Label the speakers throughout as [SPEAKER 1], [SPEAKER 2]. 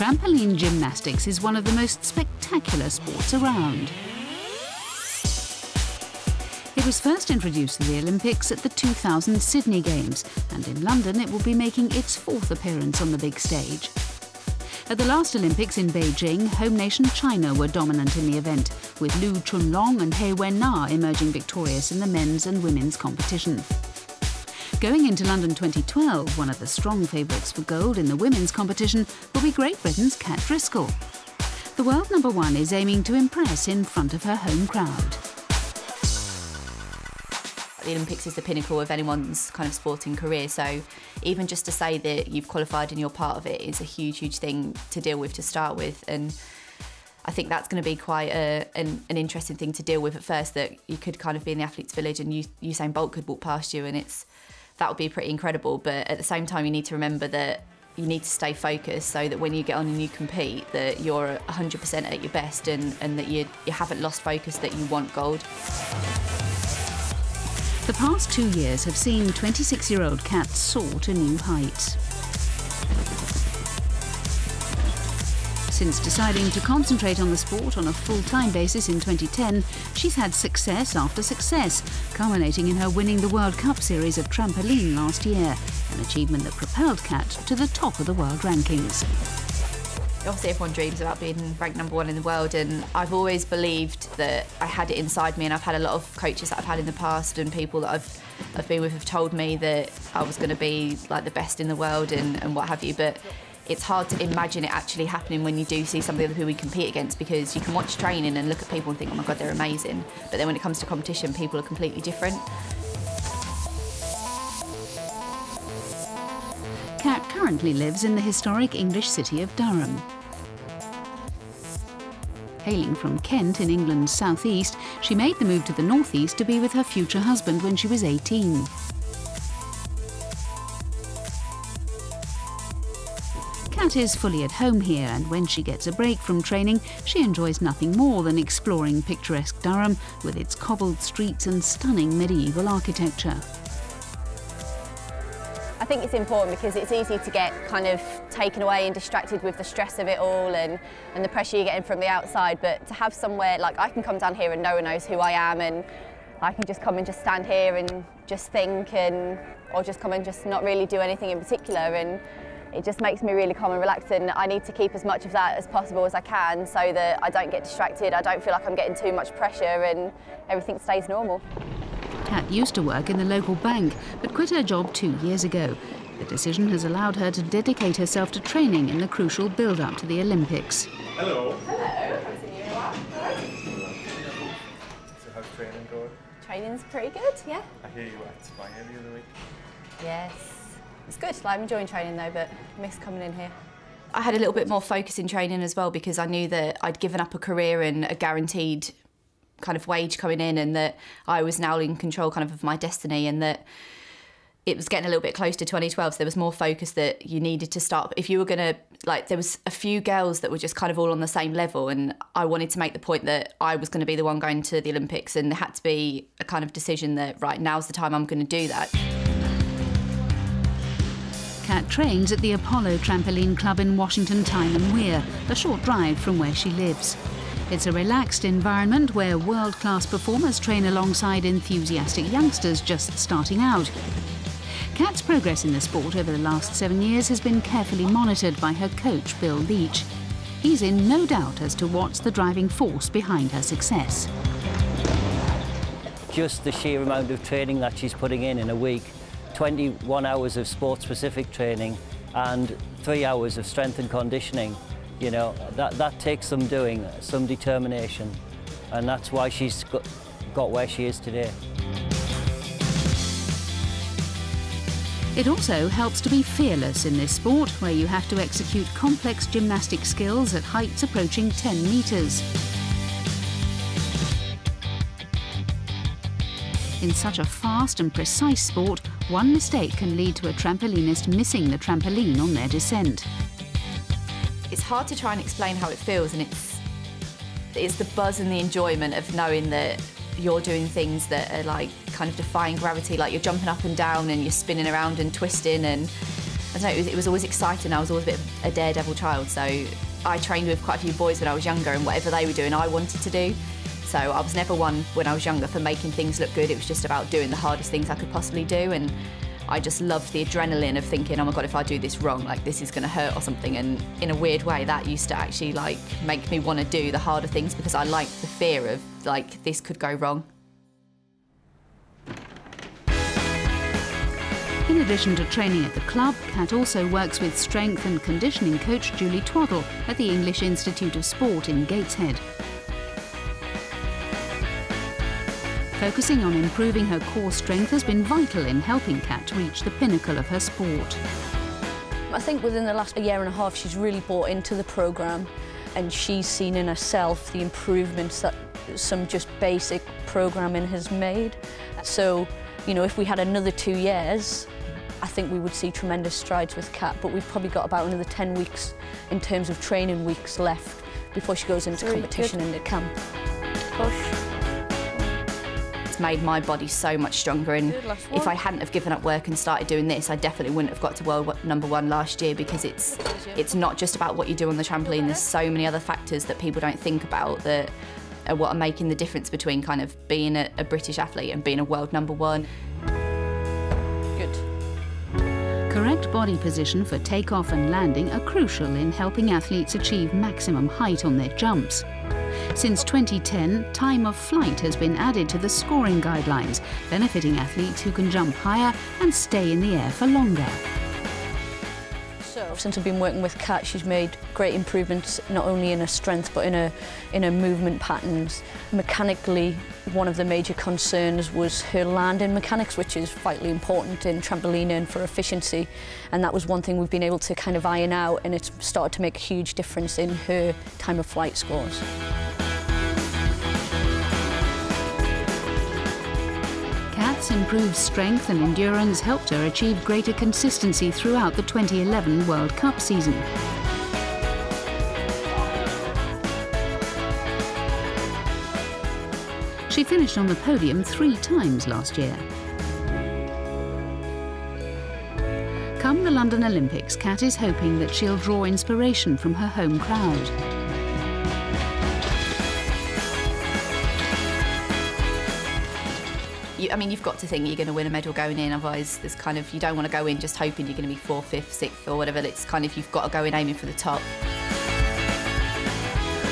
[SPEAKER 1] Trampoline gymnastics is one of the most spectacular sports around. It was first introduced to the Olympics at the 2000 Sydney Games, and in London it will be making its fourth appearance on the big stage. At the last Olympics in Beijing, home nation China were dominant in the event, with Lu Chunlong and He Wen-na emerging victorious in the men's and women's competition. Going into London 2012, one of the strong favourites for gold in the women's competition will be Great Britain's Kat Driscoll. The world #1 is aiming to impress in front of her home crowd.
[SPEAKER 2] The Olympics is the pinnacle of anyone's kind of sporting career, so even just to say that you've qualified and you're part of it is a huge, huge thing to deal with to start with. And I think that's going to be quite an interesting thing to deal with at first, that you could kind of be in the athletes' village and Usain Bolt could walk past you, and that would be pretty incredible. But at the same time, you need to remember that you need to stay focused so that when you get on and you compete, that you're 100% at your best and that you haven't lost focus, that you want gold.
[SPEAKER 1] The past 2 years have seen 26-year-old Kat soar to new heights. Since deciding to concentrate on the sport on a full-time basis in 2010, she's had success after success, culminating in her winning the World Cup series of trampoline last year, an achievement that propelled Kat to the top of the world rankings.
[SPEAKER 2] Obviously everyone dreams about being ranked #1 in the world, and I've always believed that I had it inside me, and I've had a lot of coaches that I've had in the past and people that I've been with have told me that I was going to be like the best in the world and what have you, but it's hard to imagine it actually happening when you do see some of the other people we compete against, because you can watch training and look at people and think, oh my God, they're amazing, but then when it comes to competition, people are completely different.
[SPEAKER 1] Kat currently lives in the historic English city of Durham. Hailing from Kent in England's southeast, she made the move to the northeast to be with her future husband when she was 18. Kat is fully at home here, and when she gets a break from training, she enjoys nothing more than exploring picturesque Durham with its cobbled streets and stunning medieval architecture.
[SPEAKER 3] I think it's important because it's easy to get kind of taken away and distracted with the stress of it all and the pressure you're getting from the outside, but to have somewhere, like I can come down here and no one knows who I am, and I can just come and just stand here and just think, or just come and just not really do anything in particular, and it just makes me really calm and relaxed, and I need to keep as much of that as possible as I can so that I don't get distracted, I don't feel like I'm getting too much pressure, and everything stays normal.
[SPEAKER 1] Kat used to work in the local bank, but quit her job 2 years ago. The decision has allowed her to dedicate herself to training in the crucial build-up to the Olympics.
[SPEAKER 4] Hello.
[SPEAKER 3] Hello, haven't seen you in a while.
[SPEAKER 4] So how's training going?
[SPEAKER 3] Training's pretty good, yeah.
[SPEAKER 4] I hear you were at Spire the other week.
[SPEAKER 3] Yes, it's good. I'm enjoying training though, but I miss coming in here.
[SPEAKER 2] I had a little bit more focus in training as well, because I knew that I'd given up a career and a guaranteed kind of wage coming in, and that I was now in control kind of my destiny, and that it was getting a little bit close to 2012, so there was more focus that you needed to start. If you were going to, like, there was a few girls that were just kind of all on the same level, and I wanted to make the point that I was going to be the one going to the Olympics, and there had to be a kind of decision that, right, now's the time I'm going to do that.
[SPEAKER 1] Kat trains at the Apollo Trampoline Club in Washington Time and Weir, a short drive from where she lives. It's a relaxed environment where world-class performers train alongside enthusiastic youngsters just starting out. Kat's progress in the sport over the last 7 years has been carefully monitored by her coach, Bill Leach. He's in no doubt as to what's the driving force behind her success.
[SPEAKER 5] Just the sheer amount of training that she's putting in a week, 21 hours of sport-specific training and 3 hours of strength and conditioning. You know, that takes some doing, some determination, and that's why she's got where she is today.
[SPEAKER 1] It also helps to be fearless in this sport, where you have to execute complex gymnastic skills at heights approaching 10 metres. In such a fast and precise sport, one mistake can lead to a trampolinist missing the trampoline on their descent.
[SPEAKER 2] It's hard to try and explain how it feels, and it's the buzz and the enjoyment of knowing that you're doing things that are like kind of defying gravity, like you're jumping up and down and you're spinning around and twisting, and I don't know, it was always exciting. I was always a bit of a daredevil child, so I trained with quite a few boys when I was younger, and whatever they were doing, I wanted to do. So I was never one, when I was younger, for making things look good. It was just about doing the hardest things I could possibly do, and I just loved the adrenaline of thinking, oh my God, if I do this wrong, like this is going to hurt or something. And in a weird way, that used to actually like make me want to do the harder things, because I liked the fear of like this could go wrong.
[SPEAKER 1] In addition to training at the club, Kat also works with strength and conditioning coach Julie Twaddle at the English Institute of Sport in Gateshead. Focusing on improving her core strength has been vital in helping Kat reach the pinnacle of her sport.
[SPEAKER 6] I think within the last year and a half she's really bought into the programme, and she's seen in herself the improvements that some just basic programming has made. So, you know, if we had another 2 years, I think we would see tremendous strides with Kat, but we've probably got about another 10 weeks in terms of training weeks left before she goes into competition and into camp. Push.
[SPEAKER 2] Made my body so much stronger, and if I hadn't have given up work and started doing this, I definitely wouldn't have got to world #1 last year, because it's not just about what you do on the trampoline. There's so many other factors that people don't think about that are what are making the difference between kind of being a British athlete and being a world #1.
[SPEAKER 6] Good.
[SPEAKER 1] Correct body position for takeoff and landing are crucial in helping athletes achieve maximum height on their jumps. Since 2010, time of flight has been added to the scoring guidelines, benefiting athletes who can jump higher and stay in the air for longer.
[SPEAKER 6] So, since I've been working with Kat, she's made great improvements not only in her strength but in her movement patterns. Mechanically, one of the major concerns was her landing mechanics, which is vitally important in trampoline and for efficiency. And that was one thing we've been able to kind of iron out, and it's started to make a huge difference in her time of flight scores.
[SPEAKER 1] Kat's improved strength and endurance helped her achieve greater consistency throughout the 2011 World Cup season. She finished on the podium 3 times last year. Come the London Olympics, Kat is hoping that she'll draw inspiration from her home crowd.
[SPEAKER 2] I mean, you've got to think you're going to win a medal going in, otherwise there's kind of, you don't want to go in just hoping you're going to be 4th, 5th, 6th or whatever. It's kind of, you've got to go in aiming for the top.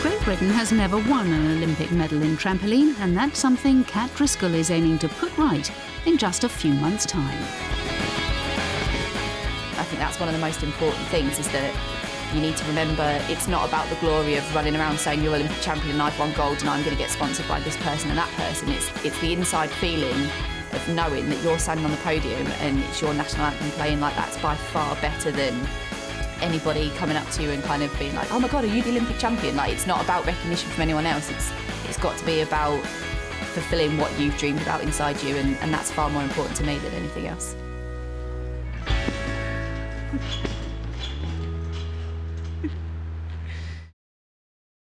[SPEAKER 1] Great Britain has never won an Olympic medal in trampoline, and that's something Kat Driscoll is aiming to put right in just a few months' time.
[SPEAKER 2] I think that's one of the most important things, is that you need to remember it's not about the glory of running around saying you're Olympic champion and I've won gold and I'm going to get sponsored by this person and that person. It's the inside feeling of knowing that you're standing on the podium and it's your national anthem playing. Like, that's by far better than anybody coming up to you and kind of being like, oh my God, are you the Olympic champion? Like, it's not about recognition from anyone else. It's got to be about fulfilling what you've dreamed about inside you, and that's far more important to me than anything else.